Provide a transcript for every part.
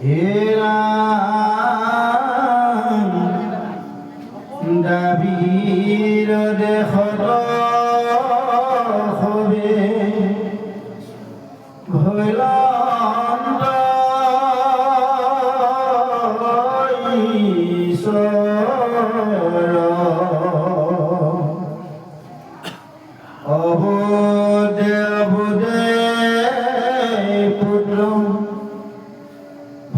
হেৰা দাবীৰ দেশত সবে ভৈলন্ত ঈশ্বৰ অবুদে অবুদে পুত্ৰ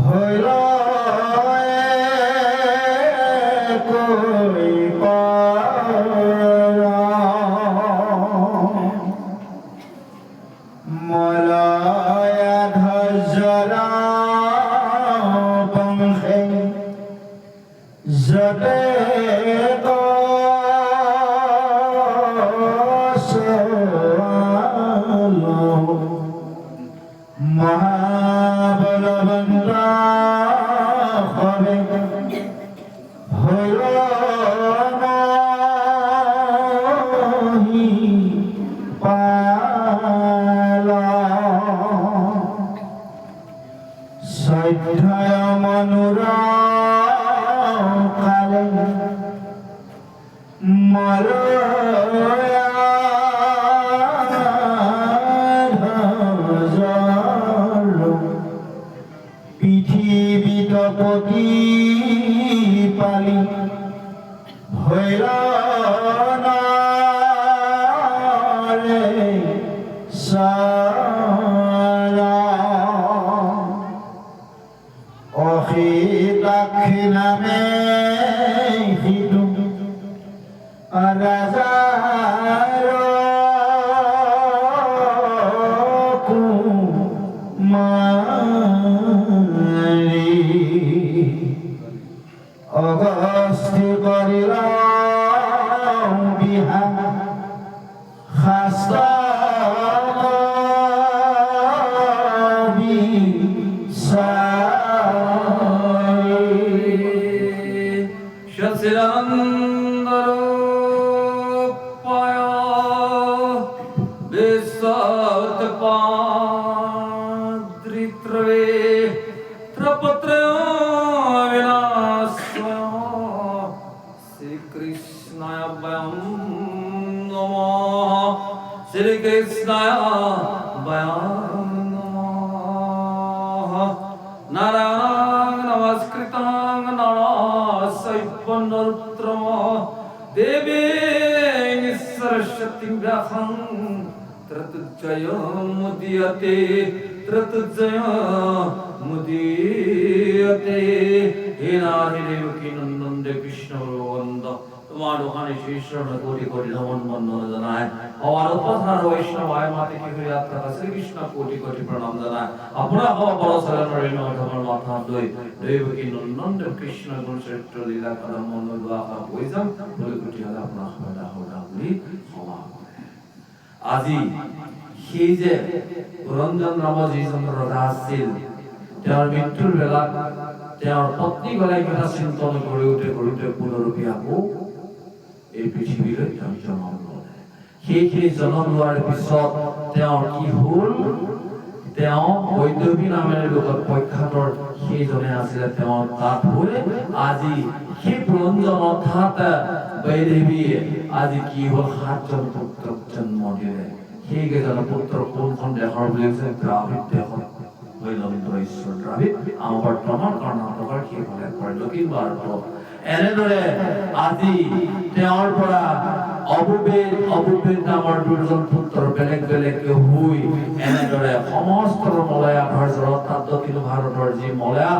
ভৈলয়ে কৈ পাৰা মলয়া ধৈৰ্যৰা বংশে যতে মহাবলবন্ত হবে হইল নাহি পালা সৈধ্যয় মনুৰা কালে মলয়া পৃথিবীত পালি ভৈৰনাৰে সাৰা অহিলাক্ষী নামে সিধু ৰাজাৰ কুমাৰী অগস্তি কৰিলা বিহা শাস্ত্ৰ সচিদানন্দরূপায় বিশ্বৎপাদ্রিত্রয়ে ত্রপত্রয় বিনাশয় শ্রীকৃষ্ণায় বয়ং নমঃ শ্রীকৃষ্ণায় বয়ং নমঃ নারায়ণ নমস্কৃতং নরসৈব নরোত্তম দেবীং সরস্বতীং ব্যাসং ত্রতুজয় মুদীয়তে হে নারী দেবকী নন্দন কৃষ্ণ বন্দ তোমার ওখানে শীর্ষণ কোটি কোটি নমন বন্দনা জানায় আমার উপাসনার বৈষ্ণবায় মাতে কি হয়ে যাত্রা শ্রীকৃষ্ণ কোটি কোটি প্রণাম জানায় আপনারা হওয়া বড় সালামের নমর মাথা দই দেবকী নন্দন কৃষ্ণ গুণ শ্রেষ্ঠ লীলা কদম মনোল বাবা বৈজাম বলে কোটি হলে আপনার হওয়া হওয়া বলি ক্ষমা আজি সেই যে ৰঞ্জন ৰামজী চন্দ্ৰ দাস আছিল তেওঁৰ মৃত্যুৰ বেলাত তেওঁৰ পত্নী গৰাকীৰ চিন্তন কৰোঁতে পুনৰূপী আকৌ এই পৃথিৱীলৈ তেওঁ জন্ম ল'লে সেইখিনি জন্ম লোৱাৰ পিছত তেওঁৰ কি হ'ল তেওঁ বৈদৱী নামেৰে লোকত প্ৰখ্যাতৰ সেইজনে আছিলে তেওঁ তাত হৈ আজি সেই ৰঞ্জন অৰ্থাৎ বৈদেৱীয়ে আজি কি হ'ল ৭জন পুত্ৰক জন্ম দিলে সেইকেইজন পুত্ৰ কোনখন দেশৰ বুলি কৈছে দ্ৰাবিড় দেশত হৈলন্ত ঈশ্বৰ দ্ৰাবিড় আমাৰ বৰ্তমান কৰ্ণাটকৰ সেইফালে পৰে দক্ষিণ ভাৰতত এনেদৰে আজি তেওঁৰ পৰা অবুবেদ নামৰ দুজন পুত্ৰ বেলেগ বেলেগকে হৈ এনেদৰে সমস্ত মলয়া ভাৰতৰ অৰ্থাৎ দক্ষিণ ভাৰতৰ যি মলয়া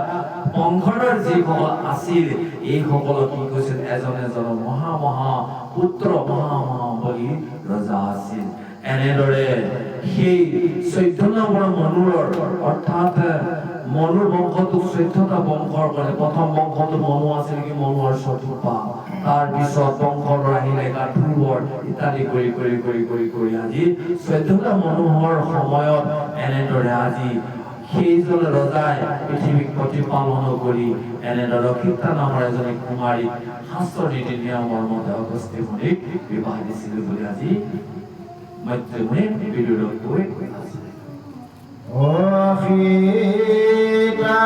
বংশৰ যিসকল আছিল এইসকলক কি কৈছিল এজন এজন মহা মহা পুত্ৰ মহা মহা বলি ৰজা আছিল এনেদৰে সেই 14 নম্বৰ মনুৰ অৰ্থাৎ মনুৰ বংশটো 14টা বংশৰ কৰে প্ৰথম বংশটো মনু আছিল কি মনুৰ চতুপা তাৰ পিছত বংশৰ আহিলে গাঠুবৰ ইত্যাদি কৰি আজি 14টা মনুৰ সময়ত এনেদৰে আজি সেইজন ৰজাই পৃথিৱীক প্ৰতিপালন কৰি এনেদৰে সীতা নামৰ এজনী কুমাৰী শাস্ত্ৰ নীতি নিয়মৰ মতে অগস্ত্য মুনিক বিবাহ দিছিল বুলি আজি মৈত্ৰী মুনি বিদুৰক কৈ আছে। অ সীতা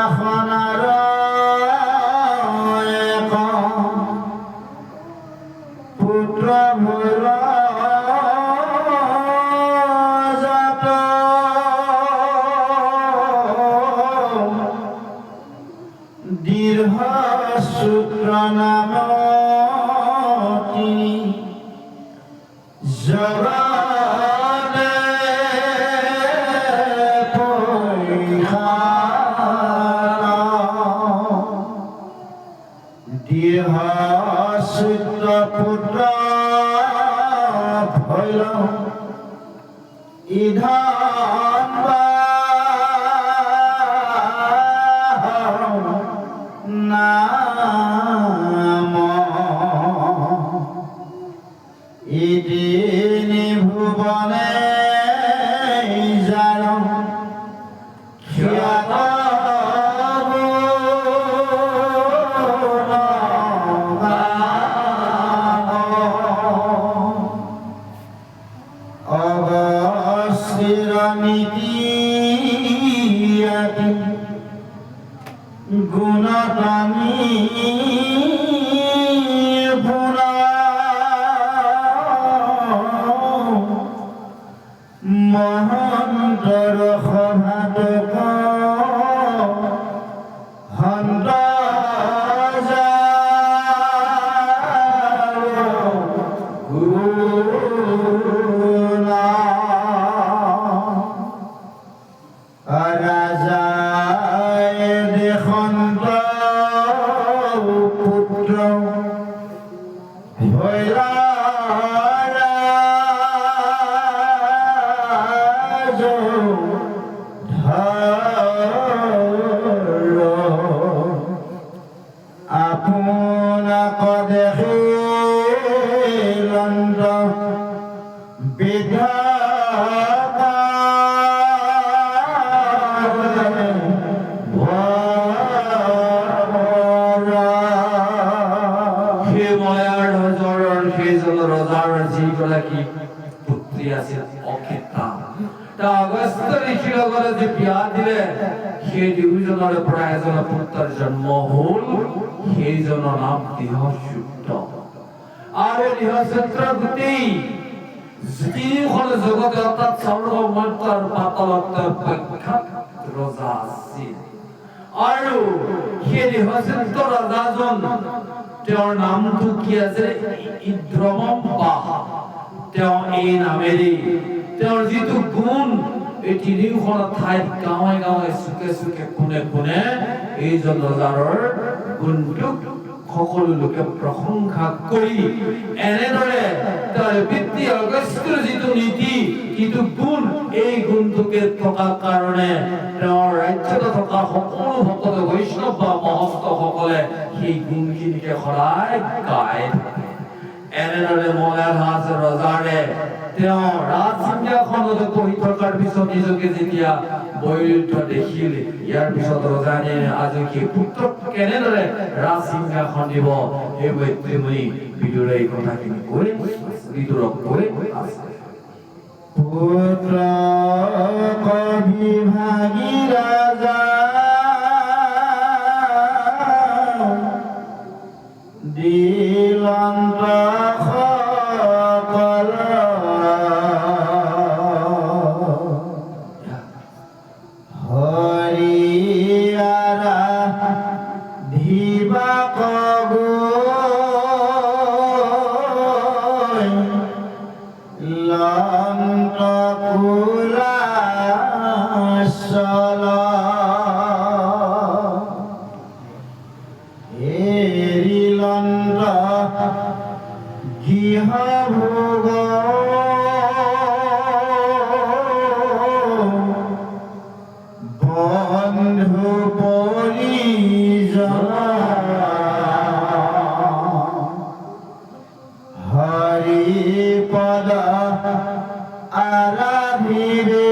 গৃহসূত্র নামটি জগতে গৃহসূত্র পুত্র ভৈল ইধান নাম ইদিনি ভুবনে যার খ্যাত অবস্থির নীতি গুণদানী পুরা মহন্তর সভাতক হন্ত আপনাক দেখিলন্ত বিধাতা হে মায়ার হজর সেই জন্য রোজার যিগৰাকী পুত্ৰী আছিল অক্ষিতা তা অগস্ত্য ঋষিৰ লগত যে বিয়া দিলে সেই দুয়োজনৰে পৰা এজন পুত্ৰৰ জন্ম হ'ল সেইজনৰ নাম গৃহসূত্ৰ আৰু গৃহসূত্ৰৰ গোটেই যিখন জগতে অৰ্থাৎ স্বৰ্গমন্ত্ৰৰ পাতালত প্ৰখ্যাত ৰজা আছিল আৰু সেই গৃহসূত্ৰ ৰজাজন তেওঁৰ নামটো কি আছে ইন্দ্ৰমম্পা তেওঁ এই নামেৰে তেওঁৰ যিটো গুণ এই তিনিওখন ঠাইত গাঁৱে গাঁৱে চুকে চুকে কোণে কোণে এইজন ৰজাৰ গুণটোক সকলো লোকে প্ৰশংসা কৰি এনেদৰে তাৰ পিতৃ অগস্ত্যৰ যিটো নীতি যিটো গুণ এই গুণটোকে থকাৰ কাৰণে তেওঁৰ ৰাজ্যত থকা সকলো ভকত বৈষ্ণৱ বা মহন্তসকলে সেই গুণখিনিকে সদায় গায় থাকে এনেদৰে মলয়ৰাজ ৰজাৰে তেওঁ ৰাজসিংহাসনত বহি থকাৰ পিছত নিজকে যেতিয়া বৈৰুদ্ধ দেখিল ইয়াৰ পিছত ৰজানে আজি সেই পুত্ৰক কেনেদৰে ৰাজসিংহাসন দিব সেই মৈত্ৰীমুনি বিদুৰে এই কথাখিনি কৈ বিদুৰক কৈ আছে পুত্ৰ কবিভাগী ৰাজা দিলন্ত সকল হৰিয়াৰা ধিবা কগৈ লন্ত কুলাচল এৰিলন্ত গৃহ ভোগ বন্ধু পৰিজন হৰিপদ আৰাধিৰে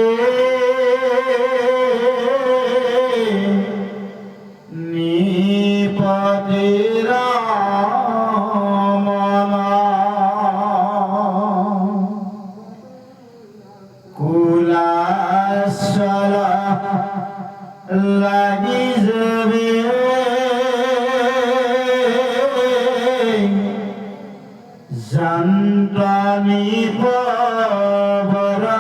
নিপতিৰ মন কুলাচল লাগি যাবে জান্তানি পবৰা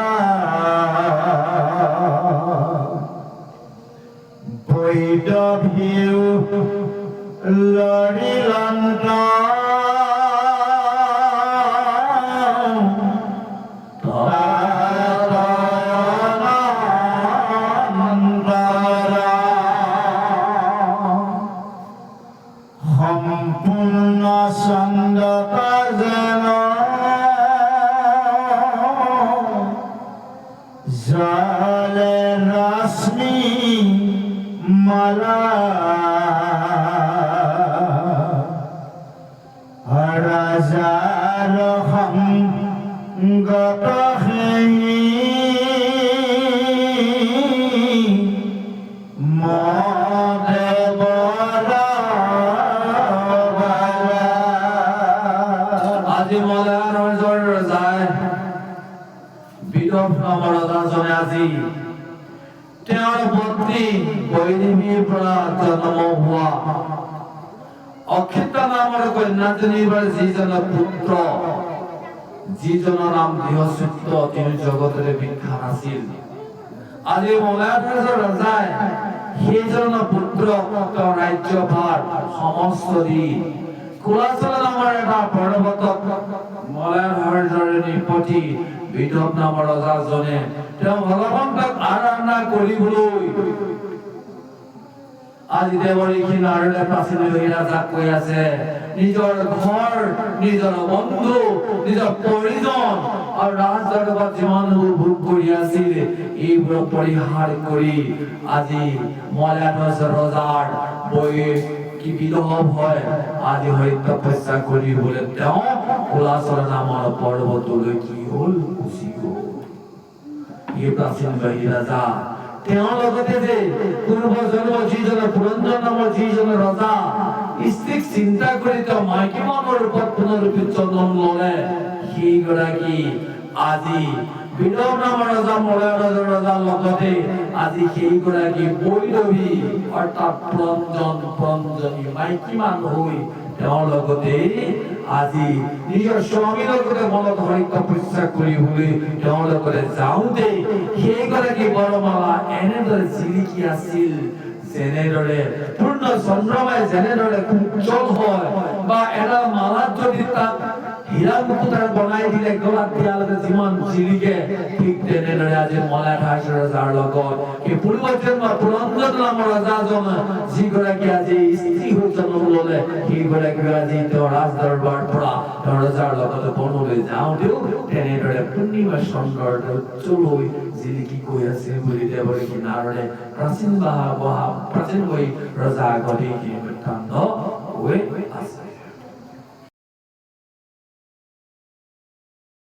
বৈদভিউ লড়িলন্ত সম্পূৰ্ণ চন্দতা যেন জলে ৰশ্মি মালা ৰাজাৰ সংগত আজি মলাৰ ৰজৰ যায় বিদৱ নামৰ ৰজাজনে আজি তেওঁৰ পত্নী গৈৰিমীৰ পৰা জন্ম হোৱা অক্ষিতা নামৰ কন্যাজনীৰ পৰা যিজনৰ পুত্ৰ যিজনৰ নাম বৃহস্পতি তিনি জগতৰে বিখ্যাত আছিল আজি মলাৰ ৰজাই সেইজনৰ পুত্ৰক তেওঁৰ ৰাজ্যভাৰ সমস্ত দি কুলাচল নামৰ এটা পৰ্বতত মলাৰ নিপতি বিদৱ নামৰ ৰজাজনে তেওঁ ভগৱন্তক আৰাধনা কৰিবলৈ আজি দেৱৰীখি নাৰদে প্ৰাচীন ৰাজাক কৈ আছে নিজৰ ঘৰ নিজৰ বন্ধু নিজৰ পৰিজন আৰু ৰাজদৰবাৰত যিমানবোৰ ভোগ কৰি আছিল এইবোৰক পৰিহাৰ কৰি আজি মলাৰ ৰজাৰ বৈয়ে কি বিদৱ হয় আজি হয় তপস্যা কৰিবলৈ তেওঁ কুলাচল নামৰ পৰ্বতলৈ কি হ'ল গুচি গ'ল এই প্ৰাচীন ৰাজা তেওঁৰ লগতে যে পূৰ্ব জন্ম যিজন পুৰঞ্জন নামৰ যিজন ৰজা স্ত্ৰীক চিন্তা কৰি তেওঁ মাইকী মানুহৰ ৰূপত পুনৰূপে জন্ম ল'লে সেইগৰাকী আজি বিদৱ নামৰ ৰজা মলাৰ ৰজাৰ লগতে আজি সেইগৰাকী বৈৰৱী অৰ্থাৎ পুৰঞ্জনী মাইকী মানুহ হৈ তেওঁৰ লগতে আজি নিজৰ স্বামীৰ লগতে মনত হৰি তপস্যা কৰিবলৈ তেওঁৰ লগতে যাওঁতে সেইগৰাকী বৰমালা এনেদৰে জিলিকি আছিল যেনেদৰে পূৰ্ণ চন্দ্ৰমাই যেনেদৰে উজ্জ্বল হয় বা এডাল মালাত যদি তাক হীৰা মুকুতাৰে বনাই দিলে গলাত দিয়ালৈকে যিমান জিলিকে ঠিক তেনেদৰে আজি মলাৰ ৰজাৰ লগত এই পূৰ্বজন্ম পুৰঞ্জন নামৰ ৰজাজন যিগৰাকী আজি স্ত্ৰী হৈ জন্ম ল'লে সেইগৰাকী আজি তেওঁ ৰাজদৰবাৰৰ পৰা তেওঁ ৰজাৰ লগত বনলৈ যাওঁতেও তেনেদৰে পূৰ্ণিমা চন্দ্ৰৰ উজ্জ্বল হৈ জিলিকি গৈ আছে বুলি দেৱৰীখি নাৰদে প্ৰাচীন হৈ ৰজা আগতে বৃত্তান্ত হৈ আছে।